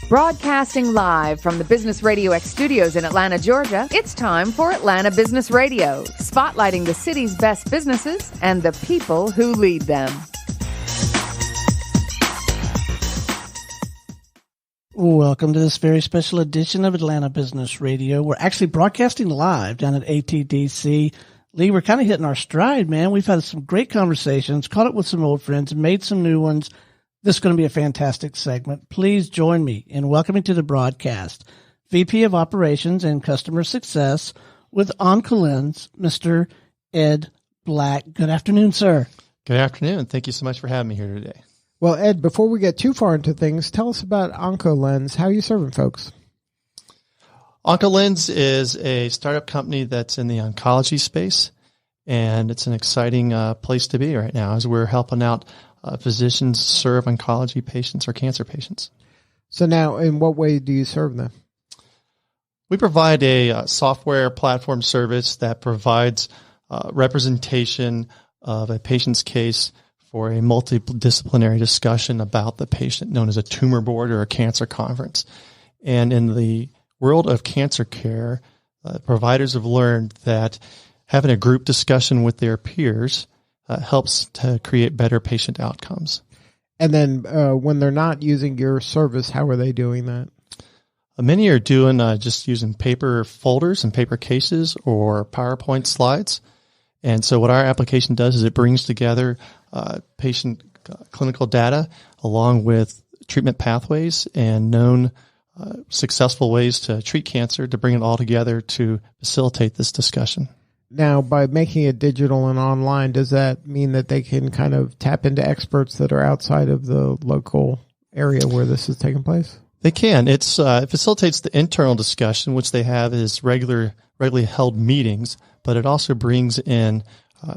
Broadcasting live from the Business RadioX studios in Atlanta, Georgia, it's time for Atlanta Business Radio, spotlighting the city's best businesses and the people who lead them. Welcome to this very special edition of Atlanta Business Radio. We're actually broadcasting live down at ATDC. Lee, we're kind of hitting our stride, man. We've had some great conversations, caught up with some old friends, and made some new ones. This is going to be a fantastic segment. Please join me in welcoming to the broadcast VP of Operations and Customer Success with OncoLens, Mr. Ed Black. Good afternoon, sir. Good afternoon. Thank you so much for having me here today. Well, Ed, before we get too far into things, tell us about OncoLens. How are you serving folks? OncoLens is a startup company that's in the oncology space, and it's an exciting place to be right now as we're helping out physicians serve oncology patients or cancer patients. So now, in what way do you serve them? We provide a software platform service that provides representation of a patient's case for a multidisciplinary discussion about the patient, known as a Tumor-Board or a cancer conference. And in the world of cancer care, providers have learned that having a group discussion with their peers helps to create better patient outcomes. And then when they're not using your service, how are they doing that? Many are doing just using paper folders and paper cases or PowerPoint slides. And so what our application does is it brings together patient clinical data along with treatment pathways and known successful ways to treat cancer to bring it all together to facilitate this discussion. Now, by making it digital and online, does that mean that they can kind of tap into experts that are outside of the local area where this is taking place? They can. It facilitates the internal discussion, which they have is regularly held meetings, but it also brings in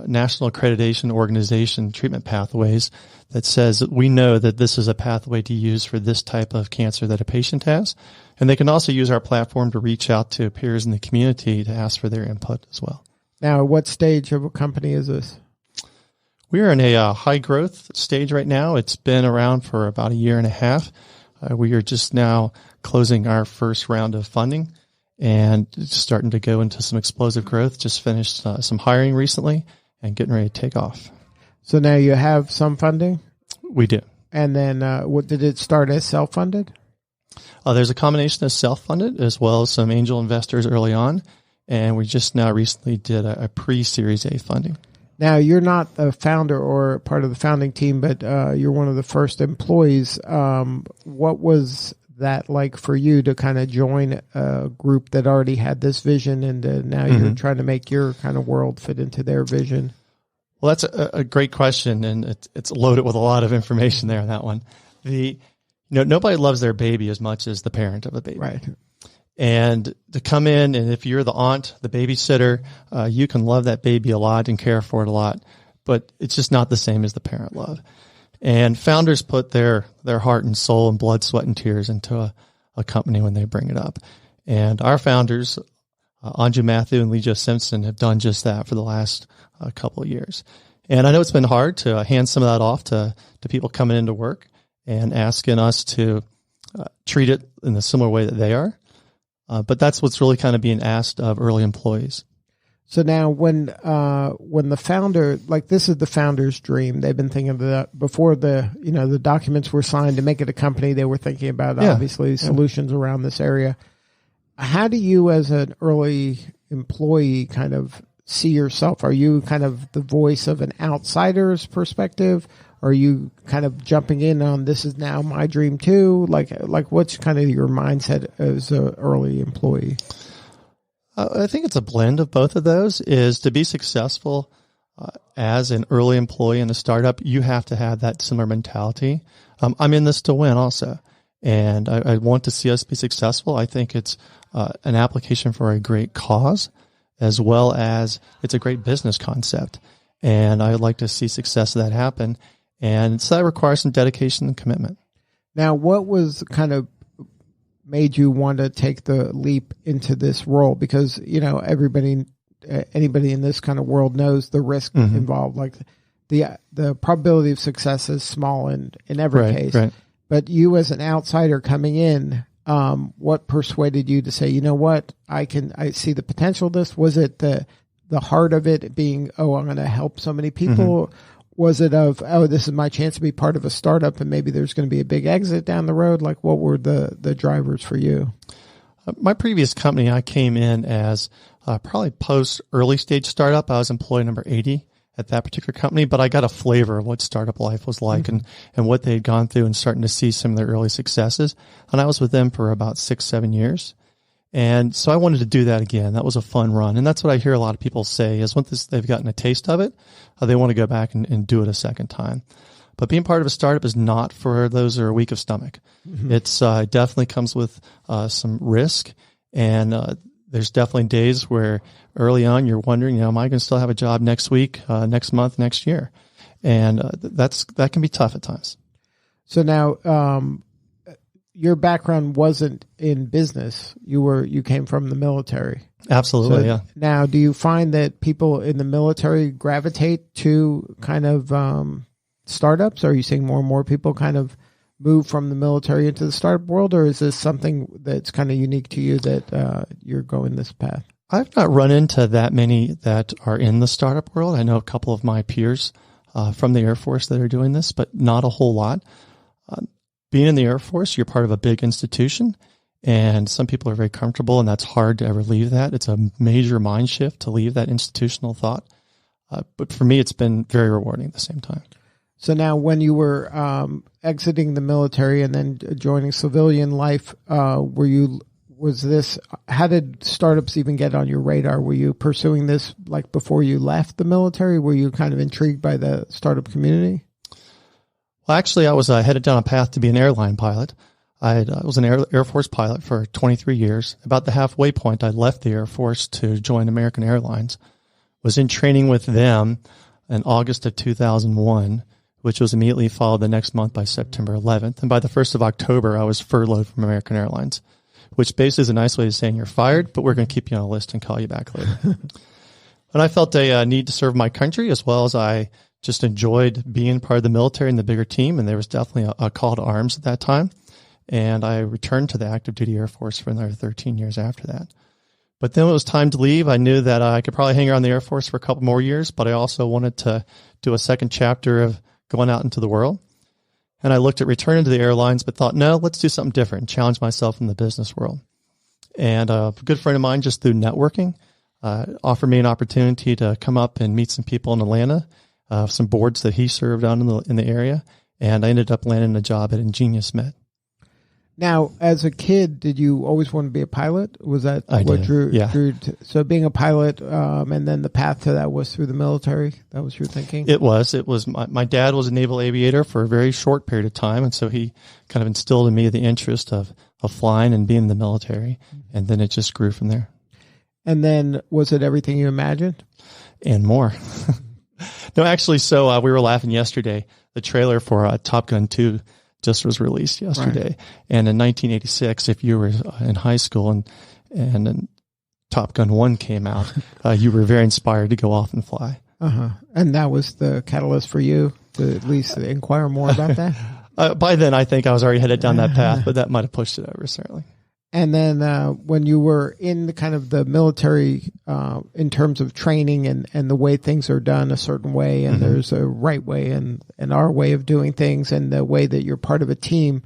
national accreditation organization treatment pathways that says that we know that this is a pathway to use for this type of cancer that a patient has. And they can also use our platform to reach out to peers in the community to ask for their input as well. Now, what stage of a company is this? We are in a high growth stage right now. It's been around for about a year and a half. We are just now closing our first round of funding and it's starting to go into some explosive growth. Just finished some hiring recently and getting ready to take off. So now you have some funding? We do. And then what did it start as, self-funded? There's a combination of self-funded as well as some angel investors early on. And we just now recently did a pre-Series A funding. Now, you're not the founder or part of the founding team, but you're one of the first employees. What was that like for you to kind of join a group that already had this vision and now you're trying to make your kind of world fit into their vision? Well, that's a great question, and it's loaded with a lot of information there on that one. Nobody loves their baby as much as the parent of a baby. Right. And to come in, and if you're the aunt, the babysitter, you can love that baby a lot and care for it a lot, but it's just not the same as the parent love. And founders put their heart and soul and blood, sweat, and tears into a company when they bring it up. And our founders, Anju Matthew and Lee Jo Simpson, have done just that for the last couple of years. And I know it's been hard to hand some of that off to people coming into work and asking us to treat it in the similar way that they are. But that's what's really kind of being asked of early employees. So now when the founder, like this is the founder's dream, they've been thinking of that before the documents were signed to make it a company. They were thinking about obviously solutions around this area. How do you as an early employee kind of see yourself? Are you kind of the voice of an outsider's perspective? Are you kind of jumping in on this is now my dream too? Like what's kind of your mindset as an early employee? I think it's a blend of both of those. Is to be successful as an early employee in a startup, you have to have that similar mentality. I'm in this to win also, and I want to see us be successful. I think it's an application for a great cause as well as it's a great business concept, and I would like to see success of that happen. And so that requires some dedication and commitment. Now, what was kind of made you want to take the leap into this role? Because, anybody in this kind of world knows the risk involved. Like the probability of success is small in every case. Right. But you as an outsider coming in, what persuaded you to say, you know what, I see the potential of this? Was it the heart of it being, I'm going to help so many people? Mm-hmm. Was it of, this is my chance to be part of a startup and maybe there's going to be a big exit down the road? Like, what were the drivers for you? My previous company, I came in as probably post early stage startup. I was employee number 80 at that particular company, but I got a flavor of what startup life was like and what they had gone through and starting to see some of their early successes. And I was with them for about 6-7 years. And so I wanted to do that again. That was a fun run. And that's what I hear a lot of people say is once they've gotten a taste of it, they want to go back and do it a second time. But being part of a startup is not for those who are weak of stomach. Mm-hmm. It definitely comes with some risk. And there's definitely days where early on you're wondering, am I going to still have a job next week, next month, next year? And that can be tough at times. So now your background wasn't in business. You came from the military. Absolutely, so yeah. Now, do you find that people in the military gravitate to kind of startups? Are you seeing more and more people kind of move from the military into the startup world, or is this something that's kind of unique to you that you're going this path? I've not run into that many that are in the startup world. I know a couple of my peers from the Air Force that are doing this, but not a whole lot. Being in the Air Force, you're part of a big institution, and some people are very comfortable, and that's hard to ever leave that. It's a major mind shift to leave that institutional thought. But for me, it's been very rewarding at the same time. So now when you were exiting the military and then joining civilian life, how did startups even get on your radar? Were you pursuing this like before you left the military? Were you kind of intrigued by the startup community? Well, actually, I was headed down a path to be an airline pilot. I was an Air Force pilot for 23 years. About the halfway point, I left the Air Force to join American Airlines. Was in training with them in August of 2001, which was immediately followed the next month by September 11th. And by the 1st of October, I was furloughed from American Airlines, which basically is a nice way of saying you're fired, but we're going to keep you on a list and call you back later. And I felt a need to serve my country, as well as I just enjoyed being part of the military and the bigger team. And there was definitely a call to arms at that time. And I returned to the active duty Air Force for another 13 years after that. But then when it was time to leave, I knew that I could probably hang around the Air Force for a couple more years, but I also wanted to do a second chapter of going out into the world. And I looked at returning to the airlines, but thought, no, let's do something different and challenge myself in the business world. And a good friend of mine, just through networking, offered me an opportunity to come up and meet some people in Atlanta, some boards that he served on in the area. And I ended up landing a job at Ingenious Med. Now, as a kid, did you always want to be a pilot? Was that what drew? So being a pilot, and then the path to that was through the military? That was your thinking? It was. My dad was a naval aviator for a very short period of time, and so he kind of instilled in me the interest of flying and being in the military, and then it just grew from there. And then was it everything you imagined? And more. No, actually, so we were laughing yesterday. The trailer for Top Gun 2 just was released yesterday. Right. And in 1986, if you were in high school and then Top Gun 1 came out, you were very inspired to go off and fly. Uh-huh. And that was the catalyst for you to at least inquire more about that? By then, I think I was already headed down that path, but that might have pushed it over, certainly. And then when you were in the kind of the military, in terms of training and the way things are done a certain way, and there's a right way and our way of doing things, and the way that you're part of a team,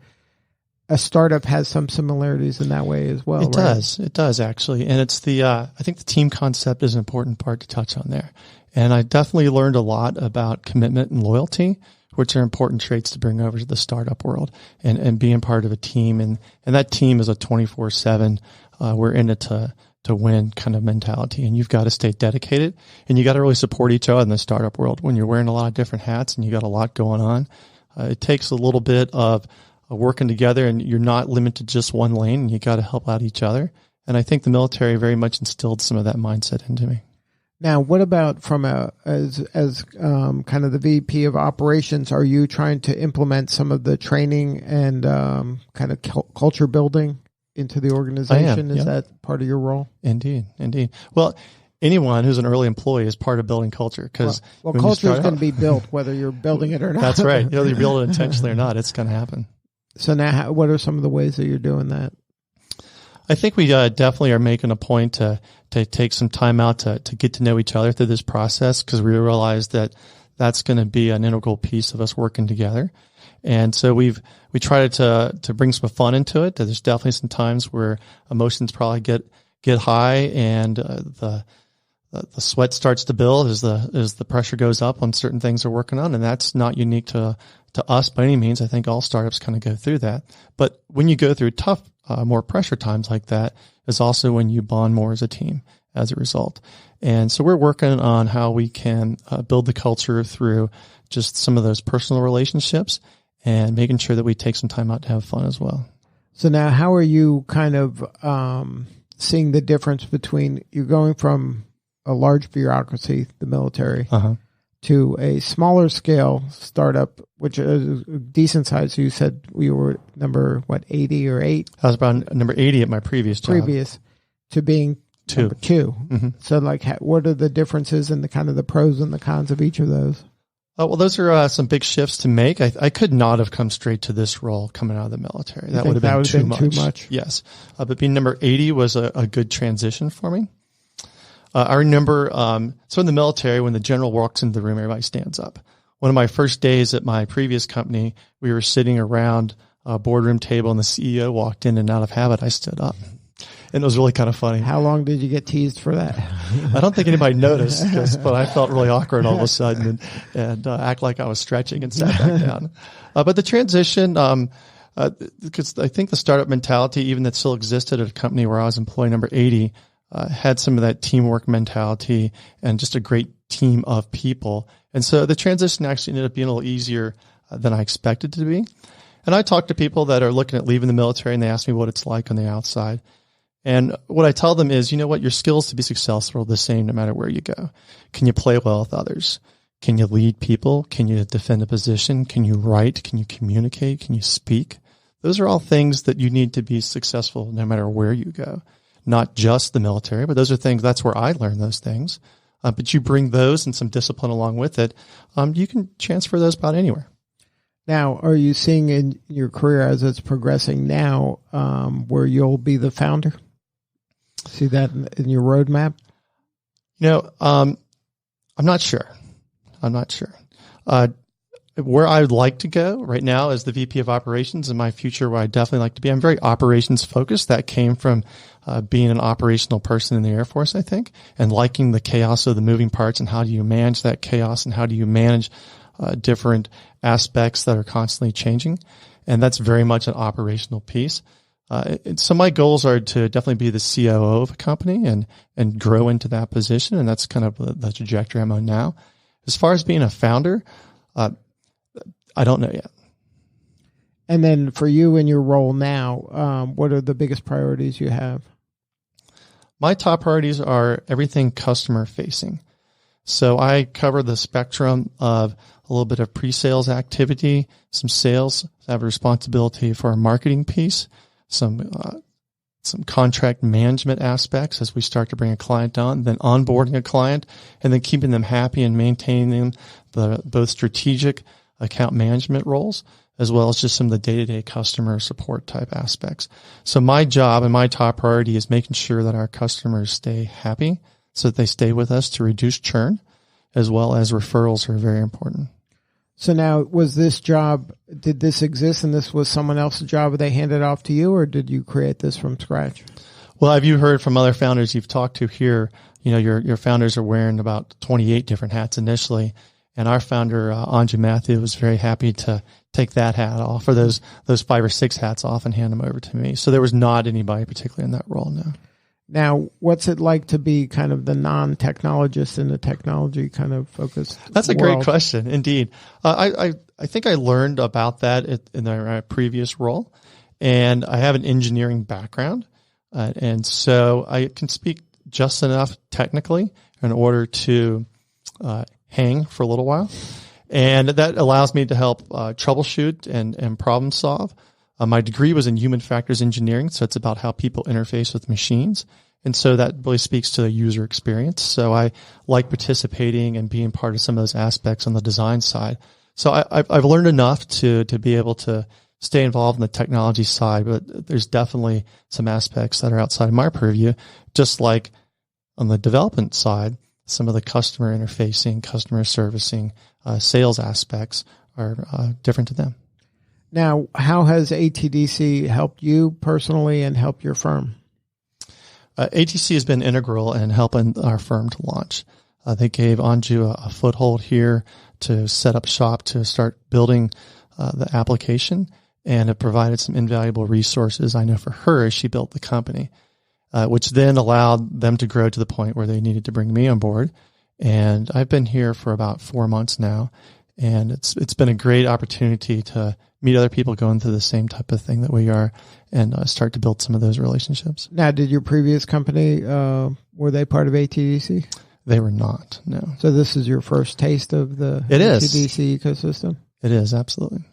a startup has some similarities in that way as well. It does. It does, actually. And it's I think the team concept is an important part to touch on there. And I definitely learned a lot about commitment and loyalty, which are important traits to bring over to the startup world and being part of a team. And that team is a 24/7, we're in it to win kind of mentality. And you've got to stay dedicated, and you got to really support each other in the startup world. When you're wearing a lot of different hats and you got a lot going on, it takes a little bit of working together, and you're not limited to just one lane, and you got to help out each other. And I think the military very much instilled some of that mindset into me. Now, what about from as kind of the VP of operations? Are you trying to implement some of the training and kind of culture building into the organization? Is that part of your role? Indeed. Well, anyone who's an early employee is part of building culture, because culture is going to be built whether you're building it or not. That's right. Whether you build it intentionally or not, it's going to happen. So now, what are some of the ways that you're doing that? I think we definitely are making a point to take some time out to get to know each other through this process, because we realize that that's going to be an integral piece of us working together. And so we try to bring some fun into it. There's definitely some times where emotions probably get high, and the sweat starts to build as the pressure goes up on certain things we're working on, and that's not unique to us by any means. I think all startups kind of go through that. But when you go through tough, more pressure times like that, is also when you bond more as a team as a result. And so we're working on how we can build the culture through just some of those personal relationships, and making sure that we take some time out to have fun as well. So now, how are you kind of seeing the difference between you're going from a large bureaucracy, the military, to a smaller scale startup, which is a decent size? You said we were number 80 or 8? I was about number 80 at my previous job. To being 2. Number 2. Mm-hmm. So what are the differences and the kind of the pros and the cons of each of those? Well, those are some big shifts to make. I could not have come straight to this role coming out of the military. That would have been too much. Yes. But being number 80 was a good transition for me. I remember, so in the military, when the general walks into the room, everybody stands up. One of my first days at my previous company, we were sitting around a boardroom table, and the CEO walked in, and out of habit, I stood up. And it was really kind of funny. How long did you get teased for that? I don't think anybody noticed, but I felt really awkward all of a sudden, and act like I was stretching and sat back down. But the transition, because I think the startup mentality, even that still existed at a company where I was employee number 80, had some of that teamwork mentality and just a great team of people. And so the transition actually ended up being a little easier than I expected it to be. And I talk to people that are looking at leaving the military, and they ask me what it's like on the outside. And what I tell them is, you know what, your skills to be successful are the same no matter where you go. Can you play well with others? Can you lead people? Can you defend a position? Can you write? Can you communicate? Can you speak? Those are all things that you need to be successful no matter where you go. Not just the military, but those are things, that's where I learned those things. But you bring those and some discipline along with it, you can transfer those about anywhere. Now, are you seeing in your career as it's progressing now, where you'll be the founder? See that in your roadmap? I'm not sure. Where I would like to go right now as the VP of operations, in my future where I definitely like to be, I'm very operations focused. That came from being an operational person in the Air Force, I think, and liking the chaos of the moving parts, and how do you manage that chaos, and how do you manage different aspects that are constantly changing. And that's very much an operational piece. So my goals are to definitely be the COO of a company and grow into that position. And that's kind of the trajectory I'm on now. As far as being a founder, I don't know yet. And then for you in your role now, what are the biggest priorities you have? My top priorities are everything customer facing. So I cover the spectrum of a little bit of pre-sales activity, some sales. I have a responsibility for our marketing piece, some contract management aspects as we start to bring a client on, then onboarding a client, and then keeping them happy and maintaining the both strategic account management roles, as well as just some of the day-to-day customer support type aspects. So my job and my top priority is making sure that our customers stay happy so that they stay with us to reduce churn, as well as referrals are very important. So now, was this job, did this exist and this was someone else's job, or they handed it off to you, or did you create this from scratch? Well, have you heard from other founders you've talked to here? Your founders are wearing about 28 different hats initially. And our founder, Anju Matthew, was very happy to take that hat off, or those 5 or 6 hats off, and hand them over to me. So there was not anybody particularly in that role, no. Now, what's it like to be kind of the non-technologist in the technology kind of focused That's a world? great question, indeed. I think I learned about that in my previous role, and I have an engineering background, and so I can speak just enough technically in order to hang for a little while, and that allows me to help troubleshoot and problem solve. My degree was in human factors engineering, so it's about how people interface with machines. And so that really speaks to the user experience. So I like participating and being part of some of those aspects on the design side. So I've learned enough to be able to stay involved in the technology side, but there's definitely some aspects that are outside of my purview, just like on the development side, some of the customer interfacing, customer servicing, sales aspects are different to them. Now, how has ATDC helped you personally and helped your firm? ATC has been integral in helping our firm to launch. They gave Anju a foothold here to set up shop, to start building the application, and it provided some invaluable resources, I know, for her as she built the company, which then allowed them to grow to the point where they needed to bring me on board. And I've been here for about 4 months now, and it's been a great opportunity to meet other people going through the same type of thing that we are, and start to build some of those relationships. Now, did your previous company, were they part of ATDC? They were not, no. So this is your first taste of the ATDC ecosystem? It is, absolutely.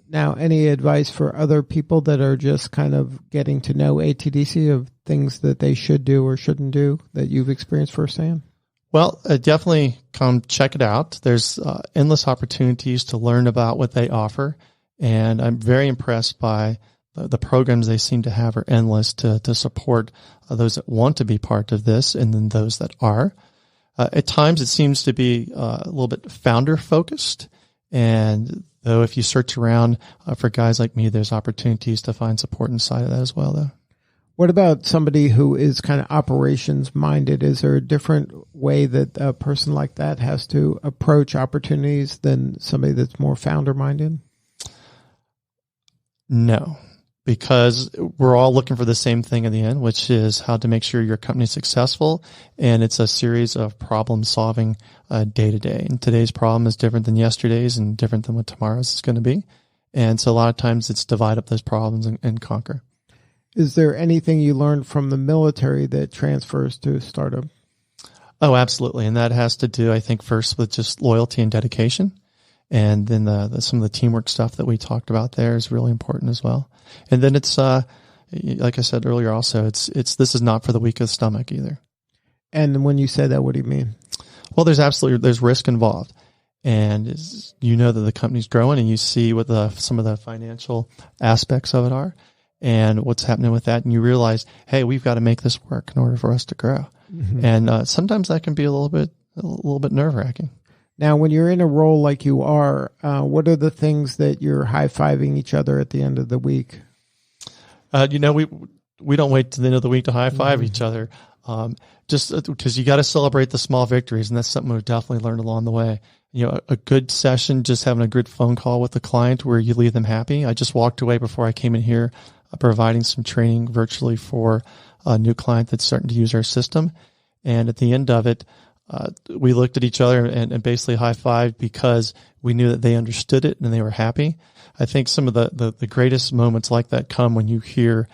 Now, any advice for other people that are just kind of getting to know ATDC, of things that they should do or shouldn't do that you've experienced firsthand? Well, definitely come check it out. There's endless opportunities to learn about what they offer, and I'm very impressed by the programs they seem to have are endless to support those that want to be part of this, and then those that are. At times, it seems to be a little bit founder-focused, and though if you search around for guys like me, there's opportunities to find support inside of that as well, though. What about somebody who is kind of operations-minded? Is there a different way that a person like that has to approach opportunities than somebody that's more founder-minded? No, because we're all looking for the same thing in the end, which is how to make sure your company's successful. And it's a series of problem solving day to day. And today's problem is different than yesterday's and different than what tomorrow's is going to be. And so a lot of times it's divide up those problems and conquer. Is there anything you learned from the military that transfers to startup? Oh, absolutely. And that has to do, I think, first with just loyalty and dedication. And then some of the teamwork stuff that we talked about there is really important as well. And then it's, like I said earlier also, this is not for the weak of the stomach either. And when you say that, what do you mean? Well, there's risk involved. And you know that the company's growing, and you see what some of the financial aspects of it are and what's happening with that. And you realize, hey, we've got to make this work in order for us to grow. Mm-hmm. And sometimes that can be a little bit nerve-wracking. Now, when you're in a role like you are, what are the things that you're high-fiving each other at the end of the week? We don't wait to the end of the week to high-five each other, just because you got to celebrate the small victories, and that's something we've definitely learned along the way. A good session, just having a good phone call with the client where you leave them happy. I just walked away before I came in here providing some training virtually for a new client that's starting to use our system. And at the end of it, we looked at each other and basically high-fived because we knew that they understood it and they were happy. I think some of the greatest moments like that come when you hear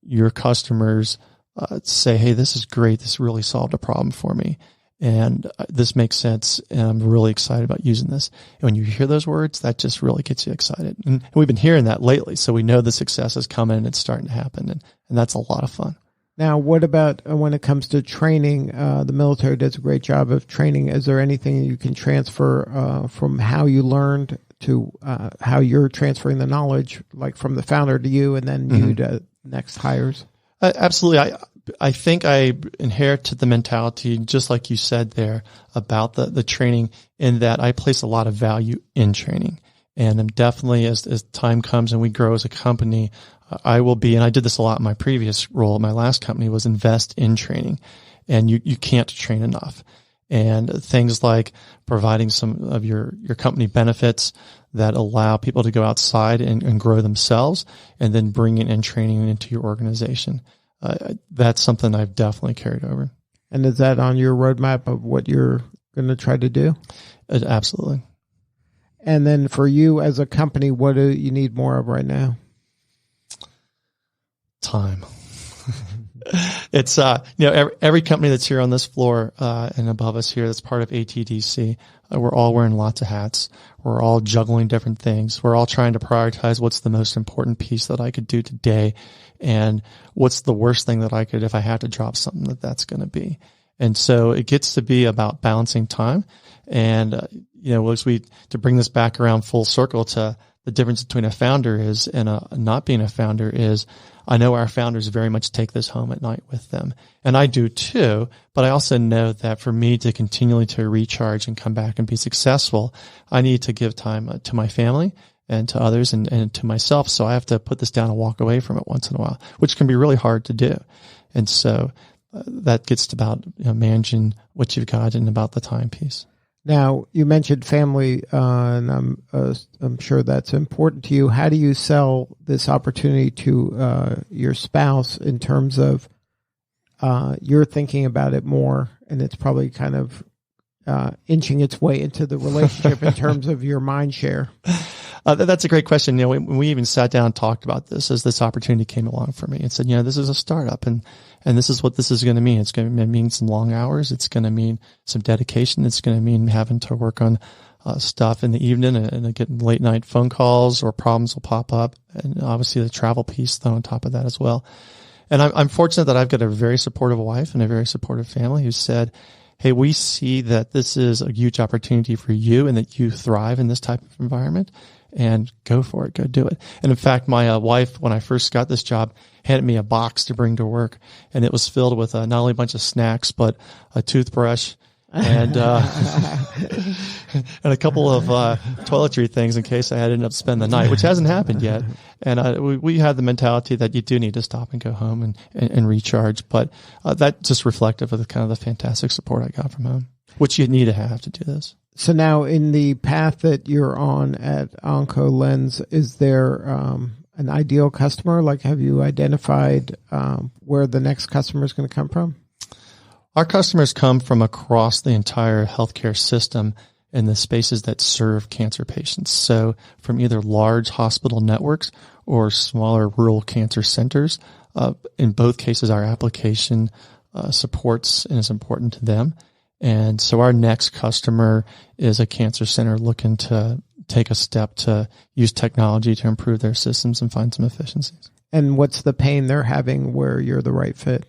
your customers say, hey, this is great. This really solved a problem for me. And this makes sense, and I'm really excited about using this. And when you hear those words, that just really gets you excited. And we've been hearing that lately, so we know the success is coming and it's starting to happen, and that's a lot of fun. Now, what about when it comes to training? The military does a great job of training. Is there anything you can transfer from how you learned to how you're transferring the knowledge, like from the founder to you and then you to next hires? Absolutely. I think I inherited the mentality, just like you said there, about the training, in that I place a lot of value in training. And I'm definitely, as time comes and we grow as a company, I will be, and I did this a lot in my previous role, my last company, was invest in training. And you can't train enough. And things like providing some of your company benefits that allow people to go outside and grow themselves, and then bringing in training into your organization. That's something I've definitely carried over. And is that on your roadmap of what you're going to try to do? Absolutely. And then for you as a company, what do you need more of right now? Time. It's, every company that's here on this floor and above us here that's part of ATDC, we're all wearing lots of hats. We're all juggling different things. We're all trying to prioritize what's the most important piece that I could do today, and what's the worst thing that I could, if I had to drop something, that's going to be. And so it gets to be about balancing time. And, to bring this back around full circle to the difference between a founder is and not being a founder is I know our founders very much take this home at night with them. And I do too, but I also know that for me to continually to recharge and come back and be successful, I need to give time to my family and to others and to myself. So I have to put this down and walk away from it once in a while, which can be really hard to do. And so that gets to about managing what you've got and about the time piece. Now, you mentioned family, and I'm sure that's important to you. How do you sell this opportunity to your spouse in terms of you're thinking about it more, and it's probably kind of inching its way into the relationship in terms of your mind share? That's a great question. When we even sat down and talked about this as this opportunity came along for me and said, this is a startup and this is what this is going to mean. It's going to mean some long hours. It's going to mean some dedication. It's going to mean having to work on stuff in the evening and getting late night phone calls or problems will pop up. And obviously the travel piece thrown on top of that as well. And I'm fortunate that I've got a very supportive wife and a very supportive family who said, hey, we see that this is a huge opportunity for you and that you thrive in this type of environment. And go for it. Go do it. And in fact, my wife, when I first got this job, handed me a box to bring to work, and it was filled with not only a bunch of snacks, but a toothbrush and and a couple of toiletry things in case I had to end up spending the night, which hasn't happened yet. And we had the mentality that you do need to stop and go home and recharge. But that's just reflective of the kind of the fantastic support I got from home, which you need to have to do this. So now in the path that you're on at OncoLens, is there an ideal customer? Like, have you identified where the next customer is going to come from? Our customers come from across the entire healthcare system in the spaces that serve cancer patients. So from either large hospital networks or smaller rural cancer centers. In both cases, our application supports and is important to them. And so our next customer is a cancer center looking to take a step to use technology to improve their systems and find some efficiencies. And what's the pain they're having where you're the right fit?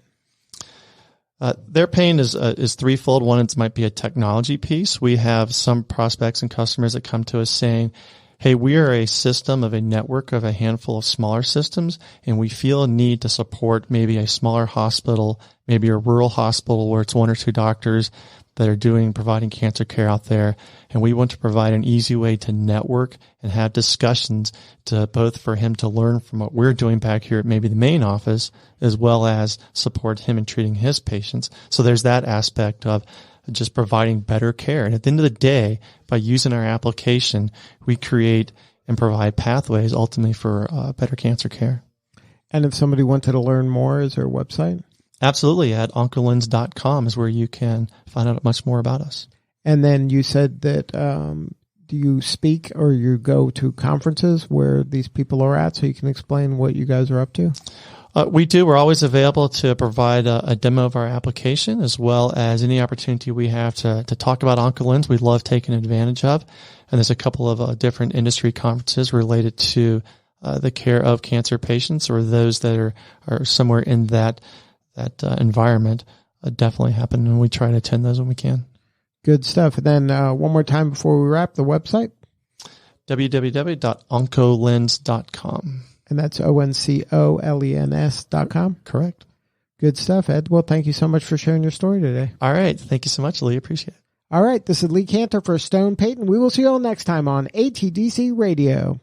Their pain is threefold. One, it might be a technology piece. We have some prospects and customers that come to us saying, hey, we are a system of a network of a handful of smaller systems, and we feel a need to support maybe a smaller hospital, maybe a rural hospital where it's one or two doctors that are providing cancer care out there. And we want to provide an easy way to network and have discussions to both for him to learn from what we're doing back here at maybe the main office, as well as support him in treating his patients. So there's that aspect of just providing better care. And at the end of the day, by using our application, we create and provide pathways ultimately for better cancer care. And if somebody wanted to learn more, is there a website? Absolutely. At oncolens.com is where you can find out much more about us. And then you said that do you speak or you go to conferences where these people are at so you can explain what you guys are up to? We do. We're always available to provide a demo of our application as well as any opportunity we have to talk about OncoLens. We love taking advantage of. And there's a couple of different industry conferences related to the care of cancer patients or those that are somewhere in that environment definitely happen. And we try to attend those when we can. Good stuff. And then one more time before we wrap, the website? www.oncolens.com. And that's OncoLens.com? Correct. Good stuff, Ed. Well, thank you so much for sharing your story today. All right. Thank you so much, Lee. Appreciate it. All right. This is Lee Cantor for Stone Payton. We will see you all next time on ATDC Radio.